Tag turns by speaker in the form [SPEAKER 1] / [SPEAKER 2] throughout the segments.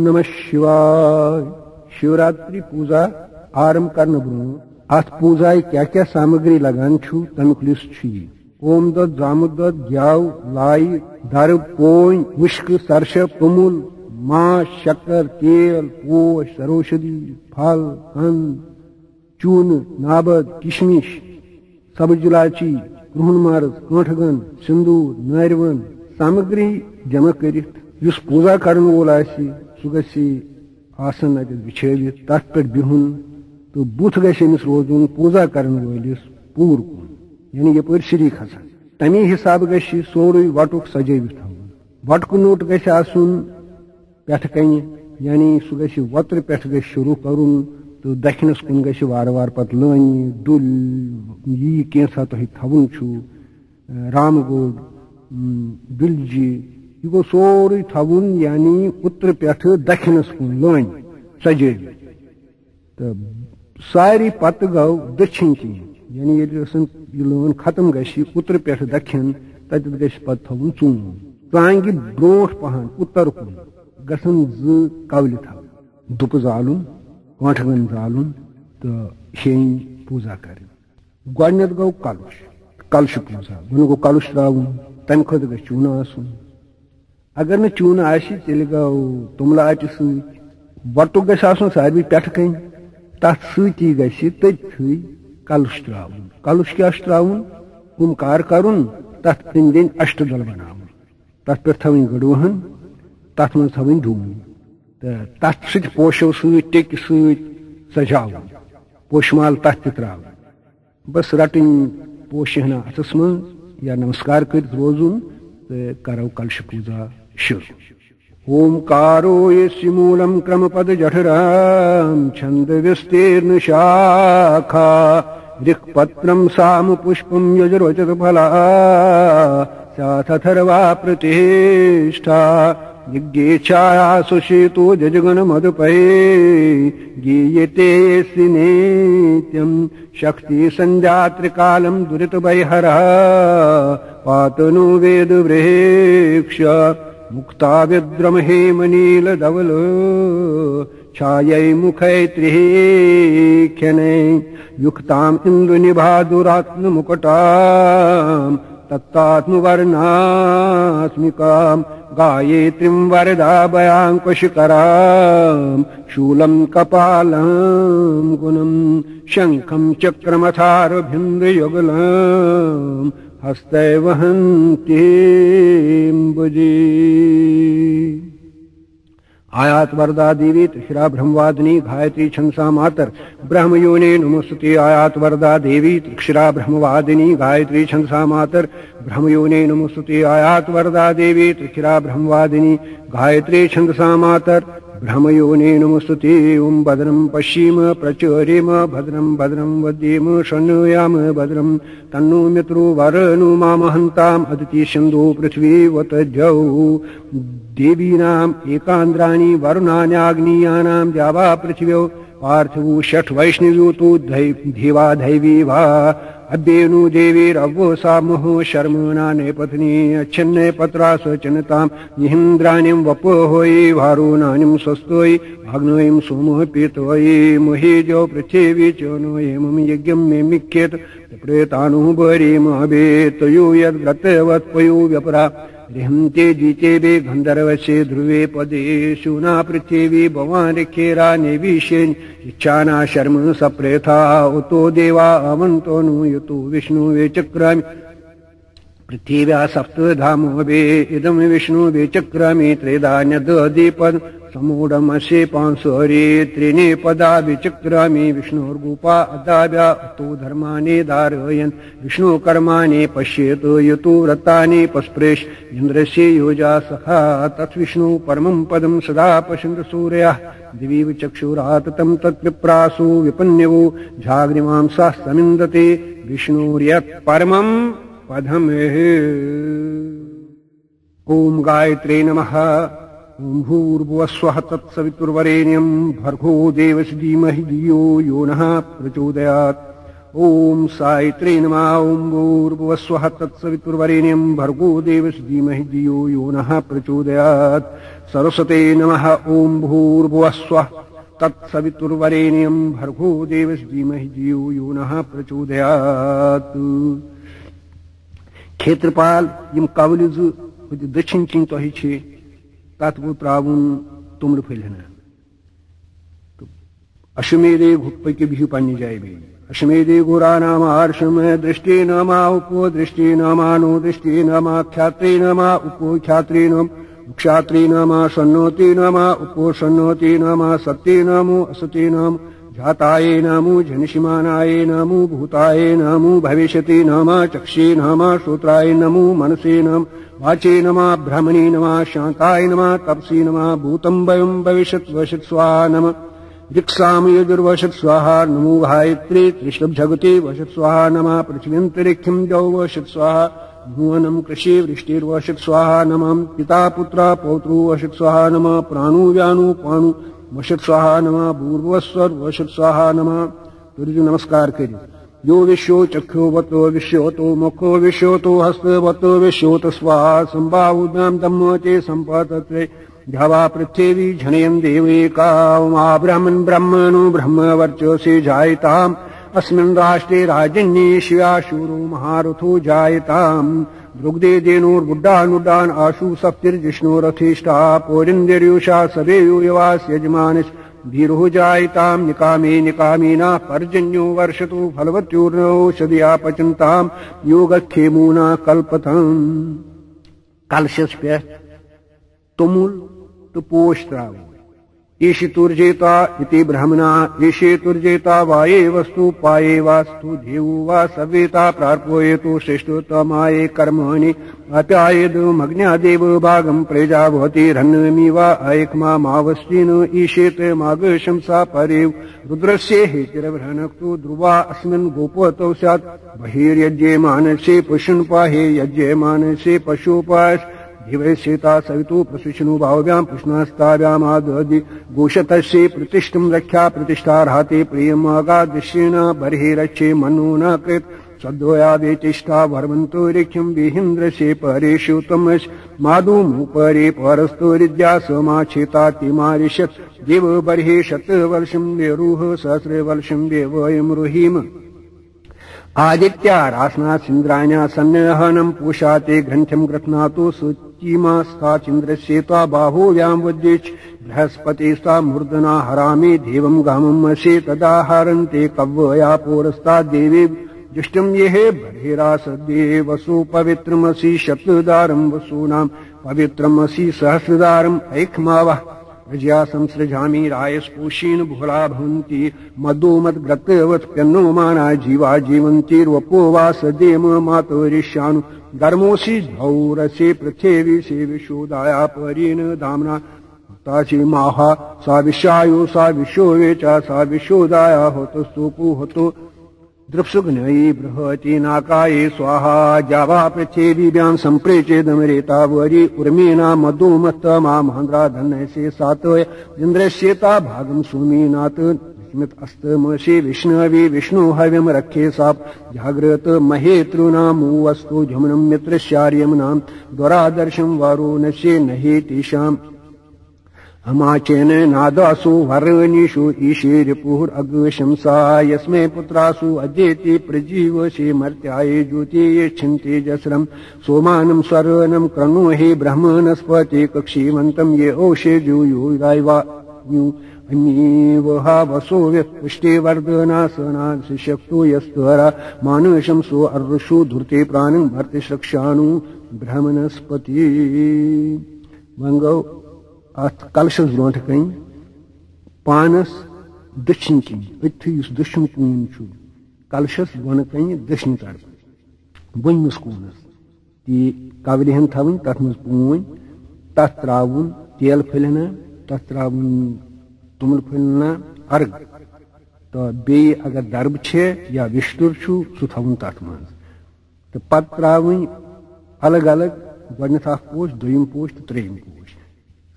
[SPEAKER 1] नमः शिवाय। शिवरात्रि पूजा आरंभ करने ब्रोह अत पूजाय क्या क्या सामग्री लगान छु तमिक लिस्ट छु यह। ओम दद जामुद दद ग्याव लाई दर पोन मुश्क सरशप तुमुल मांस शक्कर तेल पोश सरोषधि फल कंद चून नाबद किशमिश सब्ज इलायची रुहन मर्द कांठगन सिंदूर नारवन सामग्री जमा करित युस पूजा करन वोल आसि सु गछि आसन अत बिछावित तथ पे बिहुन तो बुथ गमिस रोजुन पूजा करन वलिस पूर कुन यानी यपर सिरी खसान तमी हिसाब गि सोरे वटुक सजवित थवन वटक नोट गि आसुन पेठ कन यानी सु गि वत्र पेठ गि शुरू करुन तो दखिनस कुन गि वार वार पत लानी दुल यी कैसा तुह थवन छु रामगोड बिलजी यह गो सोरे थवन यानी उत्तर पेठ दखिनस कुन लानी सजवित तो सारी पत गो दक्षिण किन यानी ये लान खत्म गि उत्तर पेठ दक्षिण तत गि पत थवन चून चांगि ब्रोट पहन उत्तर कुन गसन कवल थवन दुप जालुन कांठगन जालुन तो हेन पूजा कर गो कलुश कलश पूजा वन गो कलुश त्रावन तम खुद गि चून आसन अगर न चून आसि तेल गो तुमला अच वटुक गि आसन सारे पेठ कन तथ सती गि तथी कलुश त्रावन कलुश क्या त्रावन ओमकार करुन तथ दिन दिन अष्टदल बनावन तथ पे थवन गड़वहन तथ मज थवन धूम तथ सत पोशो टेक सजावन पोशमाल तथ त्रावन बस रटन पोशहना अथस मज या नमस्कार कर रोजुन तो करो कलश पूजा शुरू। ओंकारो यस्य मूलम क्रमपद जठराम छंद विस्तीर्ण शाखा ऋक्पत्रम साम पुष्पम यजुर्वचत फला साथर्वा प्रतिष्ठा यज्ञे छाया सुशीतो जजगण मदपये गीयते नित्यम शक्ति संजात्रिकालम दुरित भयहरः पातनो वेद वृक्ष मुक्ता विद्रम हेमनील धवल छायै मुखैत्रिः ख्यनै युक्ताम इंदु निभादुरात्म मुकुटाम तत्तात्मवर्णात्मिकां गायत्रीं वरदाभयांकुशकरां शूलं कपालं गुणं शंखं चक्रमथारभिन्द्रयुगलं हस्ते वहन्तीं भुजे। आयात वरदा देवी त्रिशिरा ब्रह्मवादिनी गायत्री छंसा मातर ब्रह्मयोने नमोस्तुते। आयात वरदा देवी त्रिशिरा ब्रह्मवादिनी गायत्री छंसा मातर ब्रह्मयोने नमोस्तुते। आयात वरदा देवी त्रिशिरा ब्रह्मवादिनी गायत्री छंसा मातर ब्रह्मयोने नमोस्तुते। ओम भद्रं पश्येम प्रचोरेम भद्रं भद्रं वद्येम शृणुयाम भद्रं तन्नो मित्रो वरुणो मामहन्ताम् अदिति सिन्धु पृथ्वीवत जौ देवीनाम् एकान्द्राणि वरुणान्याग्नीयानां द्यावा पृथिव्यो पार्थिवो षट् वैष्णव्यो तो देवा दैवी वा अद्येनु देवीरव्वो सामहो शर्मणा नेपत्नी अच्छन्ने पत्रा स्वचनतां निहिन्द्राणीं वपोहोयि वारुणानीं स्वस्तोयि आग्नेयीं सोमः पीतोयि महीजो पृथिवी चोनो एमं यज्ञं मे मिख्येत प्रेतानुबरीम अभेतयो यद्व्रतवत्पयो व्यपरा रिहन्ते जीते वे गंधर्वसे ध्रुवे पदे शूना पृथिवी भवानिखेरा नेविशेन इच्छाना शर्म सप्रेथा उतो देवा अवंतो नु युतो विष्णु वे चक्रामि पृथिव्या सप्तधामो वे इदं विष्णु वे चक्रामि त्रेधान्यदीपद समूढ़मसे पांसोरे त्रीणि पदा विचक्रामि विष्णुर्गोपा अदाव्या तो धर्मानि धारयन् विष्णु कर्माणि पश्येत यतो व्रतानि पस्पृश इंद्रस्य योजा सखा तत् विष्णु परमं पदं सदा पश्यन्ति सूर्यः दिवीव चक्षुरात् तं तत्विप्रासो विपन्यवो झाग्निमांसा समिन्दते विष्णुर्यत् परमं पदमेह। ओम गायत्रे नमः। ओम भूर्भुवस्वः तत्सवितुर्वरेण्यं भर्गो देवस्य धीमहि धियो यो नः प्रचोदयात्। ओम सायत्रे नमः। ओम भूर्भुवस्वः तत्सवितुर्वरेण्यं भर्गो देवस्य धीमहि धियो यो नः प्रचोदयात्। सरस्वते नमः। ओम भूर्भुवस्वः तत्सवितुर्वरेण्यं भर्गो देवस्य धीमहि धियो यो नः प्रचोदयात्। क्षेत्रपाल यम कवल दक्षिण किन तह तथ गो त्रावन तुमर फलना तो अश्वमेधे पकि बिहु पन्ने जाय बे अश्वमेधे गोरा नाम आर्षम दृष्टि नमा उपो दृष्टि नमानो दृष्टि नमा ख्यात्रे नमा उपो ख्यात्रे नम क्षात्रे नमा सन्नोति नमा उपो सन्नोति नमा सत्ये नमो असते नम जाताये नमो जनिषिमानाये नमो भूताये नमो भविष्यति नमः चक्षे नमः श्रोत्राय नमो मनसे नमः वाचे नमः ब्रह्मणे नमः शांताय नमः तपसी नमः भूतं वयं भविष्यत् वशत् स्वाहा नमः ऋक्साम यजुर्वशत् स्वाहा नमो गायत्रे त्रिशब्द जगते वशत् स्वाहा नमः पृथ्व्यन्तरिक्षं जौ वशत् स्वाहा भुवनं कृषि वृष्टिर्वशत् स्वाहा नमः पिता पुत्र पौत्रो वशत् स्वाहा नमः प्राणो व्यानो पाणु वशत् स्वाहा नमः भूर्भुवस्वर वशत् स्वाहा नमः। तुर्जु नमस्कार करिए। यो विश्व चक्षु वतो विश्वतो मुखो विश्वतो हस्त वतो विश्वत स्वाहा संभावुद्याम धम्मो चे संपतत्रे ध्यावा पृथ्वी झनयन् देवेका मा ब्रह्मन् ब्रह्मणो ब्रह्म वर्चसे जायताम् अस्मिन् राष्ट्रे राजन्ये शिवा शूरो महारथो जायताम् द्रुग्धे देनोर्बुड्डानुड्डान् आशु सप्तिर्जिष्णोरथिष्ठा पौरिन्द्रियुषा सवेयो यवास यजमानस् धीरो जायताम् निकामे निकामेना पर्जन्यो वर्षतो फलवत्योर्नौषधिया पचन्ताम् योगक्षेमूना कल्पतम्। कलशस पे तुमुल तो पोष त्रावो ईशि तुर्जेता इति ब्रह्मणा ईशे तुर्जेता वाये वस्तु पाये वास्तु देवो वा सवेता प्रार्पयेतु श्रेष्ठोत्तमाये कर्मणि अप्यायेद मग्न्यादेव भागं प्रजावति रन्नमि वा ऐक्मा मावस्तिन ईशेत माग शंसा परेव रुद्रस्य हेतिरभ्रनक्तु ध्रुवा अस्मिन् गोपतौ स्यात् बहिर्यज्ये मानसे पुष्ण पाहे यज्ये मानसे पशुपाश दिवैश्वेता सवितु प्रशिष्णु भाव्याम पुष्णास्ताव्याम आदि गोशतस्य प्रतिष्ठम रक्षा प्रतिष्ठार्हते प्रियमागादृश्येन बर्हिरक्षे मनो न कृत सद्वया वेतिष्ठा वर्मन्तो ऋक्षं विहिन्द्रसे परेषु तमस् माधुमुपरे परस्तोरिद्या समाचेता तिमारिषत् देव बर्हि शतवर्षं वेरुः सहस्रवर्षं देवयं रुहिम आदित्या रासना सिन्द्राण्या सन्नहनं पूषाते ग्रन्थं ग्रथनातो सुचीमास्ताचिन्द्रस्येता बाहो व्यां वज्येच बृहस्पतिस्ता मूर्धना हरामि देवं गामं असे तदा हरन्ते कव्वया पोरस्ता देवी जुष्टं येह बर्हिरासद्ये वसु पवित्रमसि शतदारं वसूनां पवित्रमसि सहस्रदारम् ऐक्मावः प्रजया संसृजामि रायस्पोषेण भुला भवन्ति मदोमद्ग्रतवत् प्यन्नो माना जीवा जीवन्तिर्वपो वा सदेम मातरिष्यानु धर्मोऽसि धौरसे पृथिवी से विशोदाया परेण धाम्ना ताचि माहा सा विश्वायो सा विश्वो वेचा सा विशोदाया होतो स्तूपु होतो द्रुप्सुग्नयी बृहति नाकाये स्वाहा जावा पृथिवीभ्यां सम्प्रेचेदमरेता वरी उर्मीना मधुमत्तमा महेन्द्रा धनसे सातय इन्द्रस्येता भागं सुमीनाथ स्मित अस्तमसि विष्णवे विष्णु हव्यम रखे साप जागृत महेतृनामो वस्तु झुमनं मित्रश्चार्यं नाम द्वारादर्शं वारुणस्य नहे तेषाम् अमाचेन नादासु वरणीषु ईशे रिपुर अग्वशंसा यस्मै पुत्रासु अद्येति प्रजीवसे मर्त्याये ज्योतिये छिन्ते जस्रम् सोमानं स्वरणं क्रनुहि ब्रह्मणस्पति कक्षीवन्तं ये ओषे जूयो रायवायु अन्येवहा वसो पुष्टे वर्धनासना शक्तो यस्त्वरा मानुषं सो अर्षु धुर्ते प्राणं भर्तिश्रक्षाणु ब्रह्मणस्पति मंगो अत कलशस ब्रोंठ कन पानस दक्षिण किन अथि दक्षिण कून कलशस बन कन दक्षिण तरफ बनमस कूनस ती कवल हन थवन तथ मज पून तथ त्रावन तेल फलना तथ त्रावन तुमल फलना अर्ग तो बे अगर दर्ब छे या विष्टुर छु सु थवन तथ मज तो पत त्रावन अलग अलग गणथ पोष दोयम पोष तो त्रेयम पोष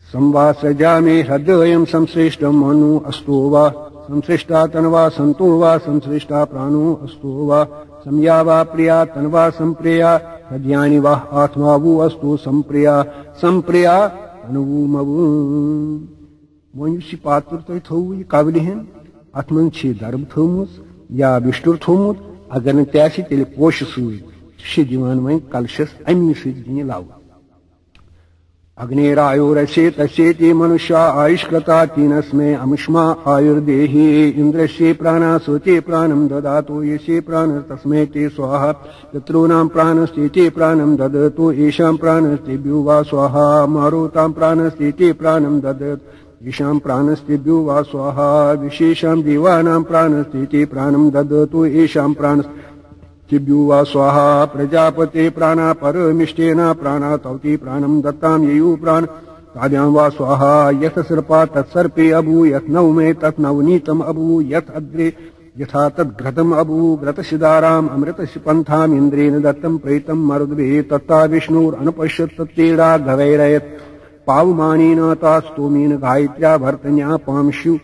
[SPEAKER 1] संवासजामे हृदयं संश्रेष्ठं मनु अस्तो वा संसृष्टा तन्वा सन्तो वा संसृष्टा प्राणो अस्तो वा संया वा प्रिया तन्वा संप्रिया हृदयानि वा आत्मा वो अस्तो संप्रिया संप्रिया तनुवमवु वयुषि पात्र तो थो ये काबिल हैं अत्मन छे दर्भ थोमुस या विष्टुर थोमुत अगर न त्यासी तेले पोष सूई शि दिवान वहीं कलशस अमी से दिने लाओ अग्निरायुरसे तस्येति मनुष्या आयुष्कृता तीनस्मे अमुष्मा आयुर्देहि इंद्रस्ये प्राणा सोते प्राणं ददातो येषे प्राण तस्मै ते स्वाहा पितॄणां प्राणस्ते प्राणं ददतो येषां प्राणस्तेभ्यो वा स्वाहा मारुतां प्राणस्ते प्राणं ददतो येषां प्राणस्तेभ्यो वा स्वाहा विशेषां देवानां प्राणस्ते प्राणं ददतो येषां प्राणस्तेभ्यो वा स्वाहा प्रजापते प्राणा परमिष्टेन प्राणा तौति प्राणं दत्तां ययु प्राण ताभ्यां वा स्वाहा यथ सर्पा तत्सर्पे अभू यथ नवमे तत् नवनीतम् अभू यथ अग्रे यथा तद्घृतम् अभू घृतशिदाराम् अमृतस्य पन्थाम् इन्द्रेण दत्तं प्रेतं मरुद्भिः तत्ता विष्णुरनुपश्यत् तत्तेडा घवैरयत् पावमानेन तास्तोमेन गायत्र्या भर्तन्या पांशु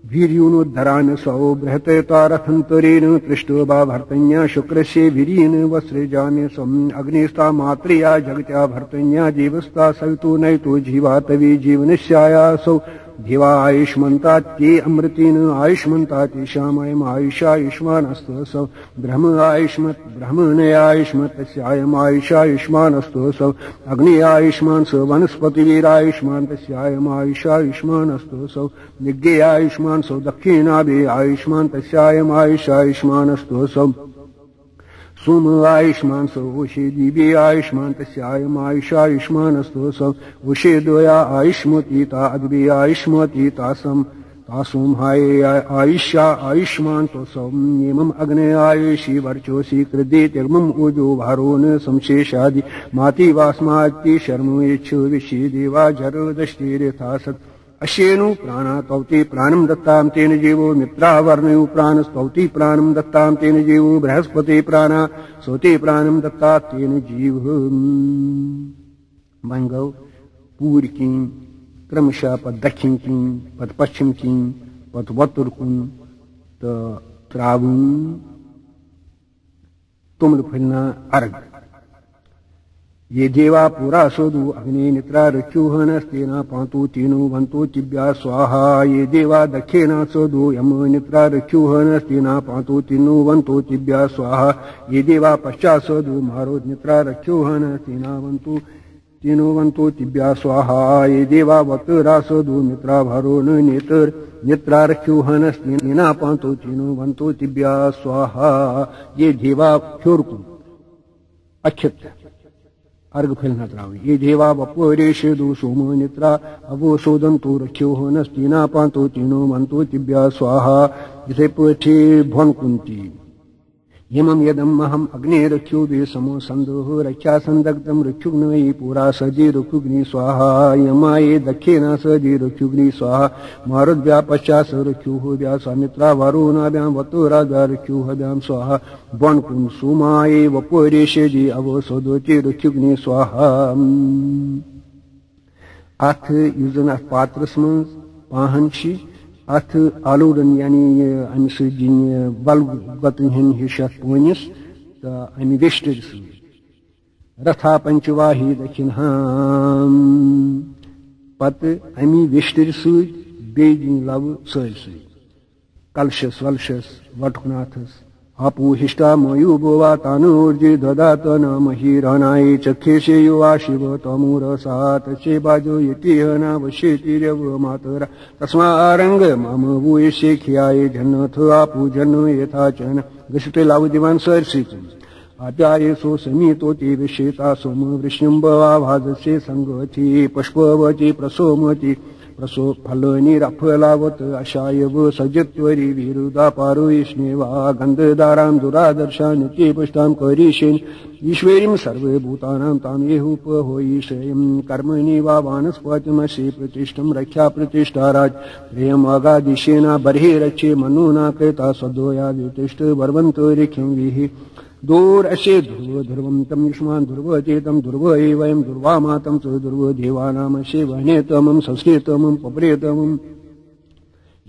[SPEAKER 1] वीर्योनुद्धरान् सौ बृहततारथन्तरेण तृष्टोबा भर्तन्या शुक्रस्य वीर्येण वस्रजाने स्वम् अग्निस्ता मात्रया जगत्या भर्तन्या जीवस्ता सवितो नयतो जीवातवी जीवनस्यायासौ देवा आयुष्मन्ता ते अमृतेन आयुष्मन्ता तेषामयम् आयुषायुष्मानस्तु ब्रह्म आयुष्मत् ब्रह्मणयायुष्मत् तस्यायम् आयुषायुष्मानस्तु अग्नि आयुष्मान् स वनस्पतिवीरायुष्मान् तस्यायम् आयुषायुष्मानस्तु निज्ञेयायुष्मान् स दक्षिणाभि आयुष्मान् तस्यायम् आयुषायुष्मानस्तु सोम आयुष्मान सौ उषे दीपे आयुष्मान तस्यायम् आयुषायुष्मानस्तु सौ उषे दोया आयुष्मती ता अद्भि आयुष्मती तासम तासोम हाय आयुष्या आयुष्मान तो सौम येमम् अग्ने आयुषी वर्चोषी कृदे तिर्मम् ओजो भारो न संशेषादि माति वास्माति शर्मो यच्छु विषि देवा जरोदष्टिरेथा सत् अश्येनु प्राणा तौति प्राणं दत्तां तेन जीवो मित्रावर्णयो प्राणस्तौति प्राणं दत्तां तेन जीवो बृहस्पति प्राणा सोते प्राणं दत्ता तेन जीव मंगौ पूर्व की क्रमशः पद दक्षिण की पद पश्चिम की पद वतुर कुन त्रावुन तुमल फलना अर्घ ये देवा पुरा सोदु अग्नि नित्रा ऋचुहनस्तेना पांतु तीनु वंतु चिभ्या स्वाहा ये देवा दक्षिणा सोदु यम नित्रा ऋचुहनस्तेना पांतु तीनु वंतु चिभ्या स्वाहा ये देवा पश्चात् सोदु मारो नित्रा ऋचुहनस्तेना वंतु तीनु वंतु चिभ्या स्वाहा ये देवा वतरा सोदु नित्रा भारो न नेत्र नित्रा ऋचुहनस्तेना पांतु तीनु वंतु चिभ्या स्वाहा ये देवा क्षुरकु अक्षत अर्घ फलना त्रावी ये देवा वपोरेषेदु सोम नित्रा अवो सोदंतु रख्यो नस्तीना पांतो तीनो मंतो तिभ्या स्वाहा जिसे पठे भवन कुंती यमम यदम अहम अग्ने रख्यो वे समो संदोह रक्षा संदग्धम रक्षुग्नि पुरा सजी रक्षुग्नि स्वाहा यमाये दक्षिणा सजी रक्षुग्नि स्वाहा मारुद्भ्या पश्चात् स रक्षुः व्या स्वामित्रा वारुणाभ्यां वतुरा रक्षुहभ्यां स्वाहा वन कुं सुमाये वपोरेषेजी अवो सोदोचे रक्षुग्नि स्वाहा अथ युजन अथ पात्रस मंज पाहनशी अथ आलूरन यानी अमि सजिन बल गतन हिशत पोनिस तो अमि वेस्टर रथा पंचवाही दक्षिण पत अमि वेस्टर सदिन लव सर कलशस वलशस वटुनाथस आपू हिष्टा मयूबोवा तानूर्जि ददात न महीरनाय चक्षेशे युवा शिव तमूर सात चे बाजो यतिहना वशेतिरव मातरा तस्मारंग मम वुयशे खियाय जन्नथ आपू जन्नो यथा चन गसते लाव दिवान सरसित आप्याये सो समीतो ते विशेता सोम वृष्णिम्बवा भाजसे संगति पुष्पवती प्रसोमति प्रसो फलनिरफलावत अशायव सजत्वरी विरुदा पारुष्णेवा गंधदारां दुरादर्शा नित्ये पुष्टां करीशेन ईश्वरीं सर्वभूतानां तां येहुप होईशयं कर्मणि वा वानस्पतिमसि प्रतिष्ठं रक्षा प्रतिष्ठाराज प्रियम् अगादिशेना बर्हि रक्षे मनोना कृता सदोया वितिष्ठ वर्वन्तो रिख्यं विहि दूर अशे ध्रुव ध्रुवं तम युष्मान ध्रुव चेतम ध्रुव एवं दुर्वामातम च ध्रुव देवानामशे वनेतमं संस्कृतमं पप्रेतमं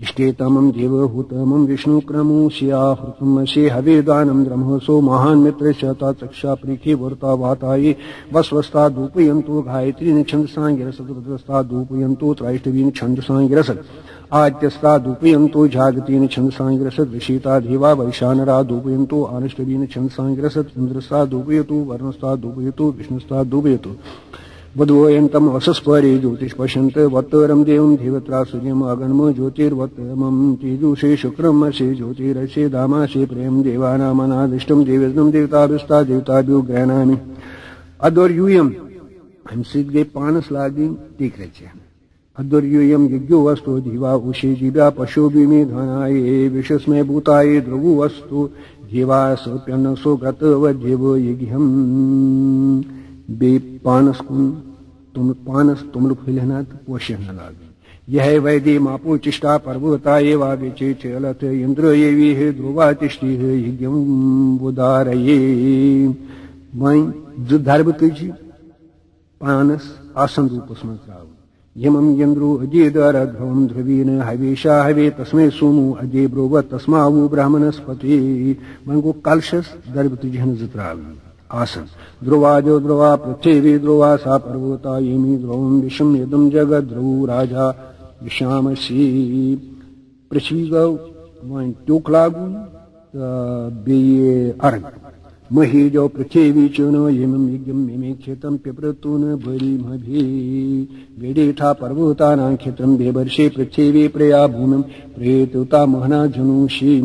[SPEAKER 1] इष्टेतमं देवहूतमं विष्णुक्रमोऽस्याहृतमसे हवेदानं ब्रह्मसो महान् मित्रस्य तत्सक्षा प्रीखे वर्ता वाताये वस्वस्ता धूपयन्तो गायत्रीन छन्दसाङ्गिरसत् रुद्रस्ता धूपयन्तो त्रैष्टवीन छन्दसाङ्गिरसत् आद्यस्ता धूपयन्तो जागतीन छन्दसाङ्गिरसत् ऋषिता देवा वैशानरा धूपयन्तो आनष्टवीन छन्दसाङ्गिरसत् इन्द्रस्ता धूपयतु वर्णस्ता धूपयतु विष्णुस्ता धूपयतु वध्वोयन्तम् वसस्परे ज्योतिष्पश्यन्त वत्तरं देवं देवत्रा सूर्यम् अगन्म ज्योतिर्वत्तमं तेजुषे शुक्रमसे ज्योतिरसे दामासे प्रेम देवानामनादिष्टं देवज्ञं देवताभिस्ता देवताभ्यो गृह्णामि अदोर्यूयम् हम सिद्ध गए पानस लागी टीक रहे अदोर्यूयम् यज्ञो वस्तु जीवा उषे जीवा पशु भूमि धनाये विश्वस्मय भूताये ध्रुवो वस्तु जीवा सोप्यन्नसो गतवद्यव यज्ञम् बे पानस कुन तुम लोग फिलहनात पोषण लागे यह वैदे मापो चिष्टा पर्वता एवा विचे चलत इंद्र ये है ध्रुवा तिष्टि है यज्ञम बुदारये वहीं जो धर्म तुझी पानस आसन रूपस में त्राव यमम यंद्रो अजय दर ध्रुवम ध्रुवीन हवेशा हवे तस्मै सोमु अजय ब्रोव तस्मावु ब्राह्मणस्पति मंगो कलशस धर्म तुझी त्राव आसन ध्रुवाजो ध्रुवा पृथ्वी ध्रुवा सा पर्वता येमी ध्रुवम विषम यदम जगत ध्रुव राजा विषामसी पृथ्वी गौ वहीं टोक लागू बेये अर्घ मही जो पृथ्वी चुनो येमम यज्ञम मेमे खेतम पिप्रतुन बरी मभी वेडेठा पर्वतानां खेतम बेवर्षे पृथ्वी प्रया भूमिम प्रेतुता महना जनुषी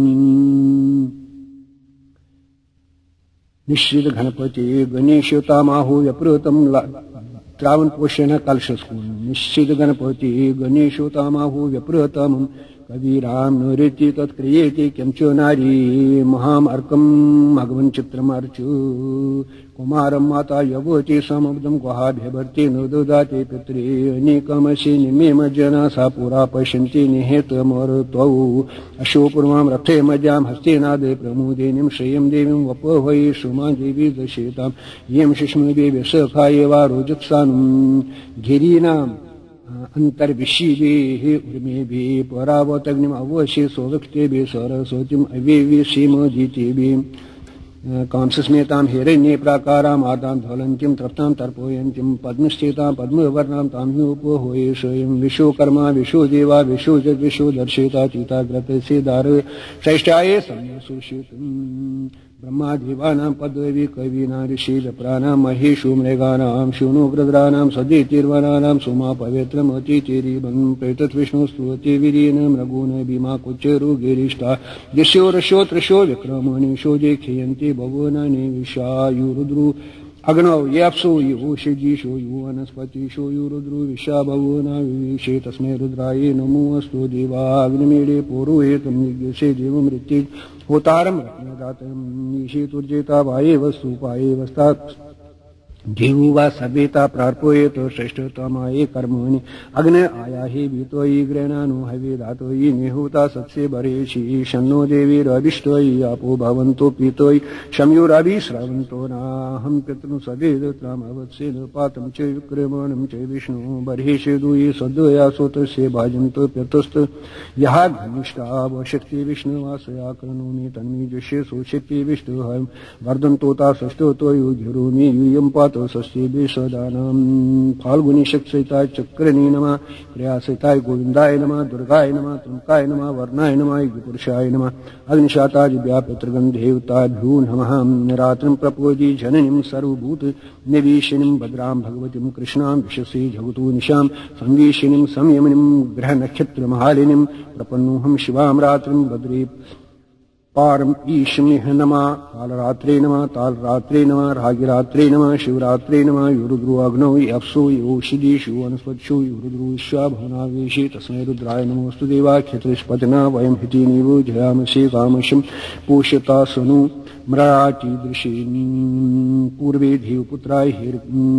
[SPEAKER 1] निश्चित गणपति गणेशतामाहो व्यप्रतम त्रावण पोषण कलशस्कुन निश्चित गणपति गणेशतामाहो व्यप्रतम कबीराम नृत्य तत्क्रियेति किं च नारी महामर्कं भगवन् चित्रमर्च कुमारं माता यवति समब्दं गुहाभ्यवर्ति न ददाति पित्रे अनेकमसि निमेम जना सा पुरा पश्यन्ति निहेतमरुत्वौ अशोपूर्वां रथे मज्जां हस्तेनादे प्रमुदिनीं श्रेयं देवीं वपवै सुमा देवी दशेतां यं शिष्मवे विसखाये वा रोजत्सानं गिरीनाम् अंतर्विशीभे उर्मेभे परावतग्निम अवश्य सोदक्तेभे सरस्वतीम अवेवे सीमोदितेभे कांसस्मेतां हिरण्ये प्राकाराम् आदां ज्वलन्तीं तप्तां तर्पयन्तीं पद्मस्थितां पद्मवर्णां तां ह्योपहोये स्वयं विश्वकर्मा विश्वदेवा विश्वजग विश्वदर्शिता चिताग्रतसे दार श्रेष्ठाय सम्यसुषितम् ब्रह्मादेवानां पदवी कवीनां ऋषिविप्राणां महेषु मृगाणां शूनोग्रद्राणां सदितिर्वनानां सोमा पवित्रम् अतिथिरिवं प्रेतद्विष्णुस्तुति वीर्येण मृगून भीमा कुच्चेरु गिरिष्ठा दिशो रशो त्रिशो विक्रमणिषो जे खेयन्ति भुवनानि विशायुरुद्रु अग्नौ येऽप्सो योषिजीषो यो वनस्पतिषो यो रुद्रो विशा भुवना विवेशे तस्मै रुद्राय नमो अस्तु देवाग्निमीडे पौरोहितं यज्ञसे देवमृत्ये होतारं रत्नदातं ईशेतुर्जेता वाये वस्तु पाये वस्तात् देवो वा सर्वेता प्रार्पयेत श्रेष्ठतमाये कर्मणि अग्ने आयाहि भीतोयि गृह्णानो हवे धातोयि निहुता सत्से बरेषि शन्नो देवीरभिष्टोयि आपो भवन्तो पीतोयि शम्युरभिश्रवन्तो नाहं पितृ सवेदत्रामवत्सेन पातं च विक्रमणं च विष्णु बर्हिषे दूयि सद्वया सोतस्य भाजन्तो प्यतस्त यः घनिष्ठावशक्ति विष्णुवासया कृणोमि तन्मीजुष्ये सुशक्ति विष्णुः वर्धन्तोता षष्ठोतो गिरोमि यूयं पात स्वस्ति सदानां फाल्गुनी शक्सहिताय चक्रनी नमः क्रियासहिताय गोविंदाय नमः दुर्गाय नमः तुमकाय नमः वर्णाय नमः युगपुरुषाय नमः अग्निशातादिभ्यः पितृगन्धेवताभ्यो नमः रात्रिं प्रपोजि जननीं सर्वभूत निवेशिनीं भद्रां भगवतीं कृष्णां विशसि जगतो निशां संवीशिनीं संयमिनीं ग्रहनक्षत्रमहालिनीं प्रपन्नोऽहं शिवां रात्रिं भद्रे पारम ईश्मिह नमः कालरात्रे नमः तालरात्रे नमः रागिरात्रे नमः शिवरात्रे नमः युरुद्रो अग्नौ अप्सो योषिदीषु वनस्पतिषु युरुद्रो विश्वाभवनावेशे तस्मै रुद्राय नमोऽस्तु देवा क्षत्रिष्पतिना वयं हितिनीवो जयामसे कामशं पोष्यता सनु मृडाचीदृशीन् पूर्वे देवपुत्राय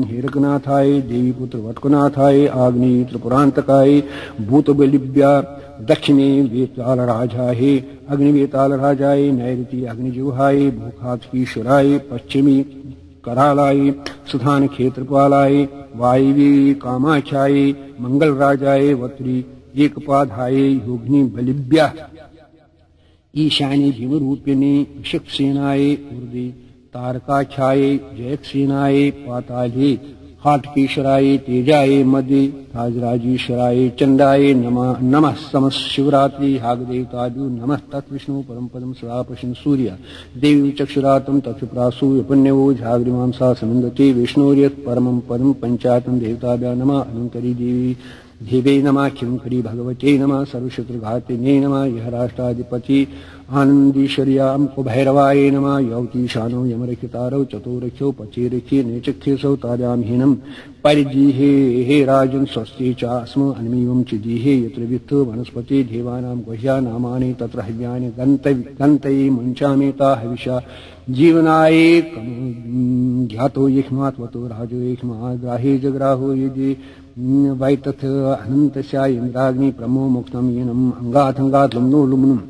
[SPEAKER 1] हेरकनाथाय देवीपुत्र वटकनाथाय आग्नेय त्रिपुरान्तकाय भूतबलिभ्या दक्षिणे वेतालराजाय अग्निवेतालराजाय नैऋति अग्निजुहाय भूखात्कीश्वराय पश्चिमी करालाय सुधान क्षेत्रपालाय वायवी कामाख्याय मंगलराजाय वत्री एकपाधाये योगिनी बलिभ्यः ईशानी भीमरूपिणी विषक्सेनाये ऊर्ध्वे तारकाख्याये जयक्सेनाये पाताले हाटकेश्वराय तेजाये मध्य राजराजेश्वराय चंडाये नमः समः शिवरात्रि हागदेवताभ्यो नमः तत्विष्णु परम पदम सदा पश्यन् सूर्य देवी चक्षुरातं तत्प्रासु विपन्यवो झाग्रिमांसा समिन्दते विष्णुर्यत् परमं पदं पंचायतं देवताभ्यो नमः अलंकरी देवी देवे नमः किंकरी भगवते नमः सर्वशत्रुघातिने नमः यह राष्ट्राधिपति आनंदीश्वर्यां कुभैरवाय नमः यौतीशानो यमरक्षितारौ चतुरख्यो पचेरख्ये नेचख्यसौ तार्यां हीनं परिजीहे हे राजन् स्वस्ति चास्म अन्मीवं चिदीहे यत्र वित्त वनस्पति देवानां गुह्या नामानि तत्र हव्यानि गन्तये मुञ्चामि ता हविषा जीवनाय ज्ञातो यक्ष्मात्वतो राजो यक्ष्माग्राहे जग्राहो यदि वैतथ अनन्तस्या इन्द्राग्नि प्रमो मुक्तं येनम् अङ्गात् लुम्नो लुम्नुम्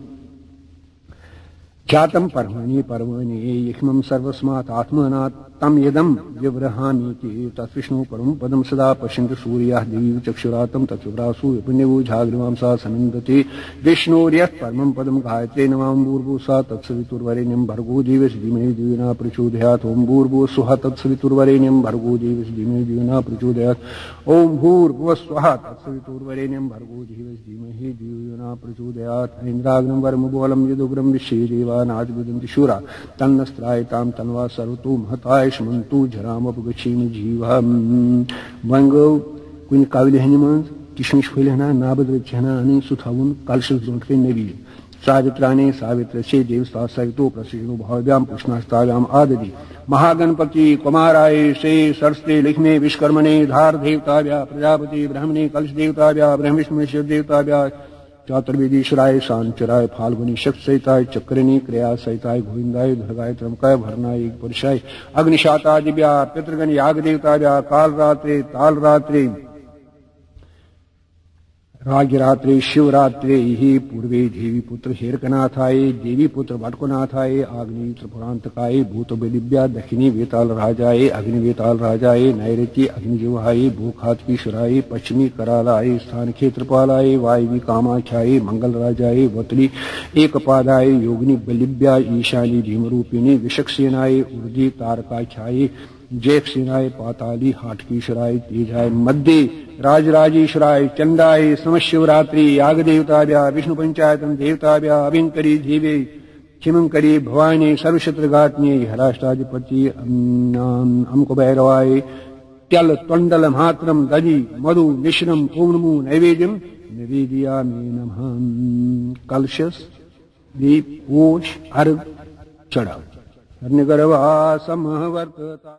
[SPEAKER 1] ख्यातं पर्वणि यक्ष्मं सर्वस्मात् आत्मनात् तं यदं विवृहामीति तत्विष्णु परं पदं सदा पश्यन्ति सूर्याः देवी चक्षुरातं तत्प्रासु विपुण्यवो झाग्रिमांसा समिन्दते विष्णोर्यत् परमं पदं गायत्रे नमां भूर्भुवः तत्सवितुर्वरेण्यं भर्गो देवस्य धीमहि धियो न प्रचोदयात् ॐ भूर्भुवः स्वः तत्सवितुर्वरेण्यं भर्गो देवस्य धीमहि धियो न प्रचोदयात् ॐ भूर्भुवः स्वः तत्सवितुर्वरेण्यं भर्गो देवस्य धीमहि धियो न प्रचोदयात् ऐन्द्राग्नं वरमुबलं यदुग्रं विश्वे देवानाद् विदन्ति शूरा तन्नस्त्रायतां तन्वा सर्वतो महताय शमन्तु झरामपगच्छेमि जीवा वंगो कुन काबिल हनि मंज किशमिश फैलना नाबद रचना अनि सुथाउन कालशस जोंटके नबी सावित्र से देवस्ता सहितो प्रसिद्धो भाव्याम पुष्णास्ताव्याम आदि महागणपति कुमाराय से सरस्ते लिखमे विश्वकर्मणे धार देवताभ्या प्रजापति ब्रह्मणे कलश देवताभ्या ब्रह्मविष्णु देवताभ्या चातुर्वेदीश्वराय शांचराय फाल्गुनी शक्ति सहिताय चक्रिणी क्रिया सहिताय गोविंदाय धर्गाय त्रमकाय भरनाय एक पुरुषाय अग्निशातादिव्या पितृगण याग देवताभ्या कालरात्रे तालरात्रे राजरात्रे शिवरात्रे ही पूर्वे देवी पुत्र हेरकनाथाय देवी पुत्र भटकनाथाय आग्नि त्रिपुरांतकाय भूत बलिभ्या दक्षिणी वेताल राजाय अग्नि वेताल राजाय नैऋत्य अग्निजिह्वाय भूखात्कीश्वराय पश्चिमी करालाय स्थान क्षेत्रपालाय वायवी कामाख्याय मंगल राजाय वतली एकपादाय योगिनी बलिभ्या ईशानी भीमरूपिणी विषक्सेनाय ऊर्ध्वे तारकाख्याय जयक्सेनाय पाताली हाटकीश्वराय तेजाय मध्य राजराजेश्वराय चंडाय समशिवरात्रि याग देवताभ्या विष्णु पंचायतम देवताभ्या अभिंकरी देवे क्षिमंकरी भवानी सर्वशत्रुघाटिने हराष्ट्राधिपति अमुकभैरवाय त्यल त्वंडल मात्रम दधि मधु मिश्रम ओम नमो नैवेद्यम निवेदयामि नमः कलशस दीप ओष अर्घ चढ़ाओ गर्भा समवर्तता।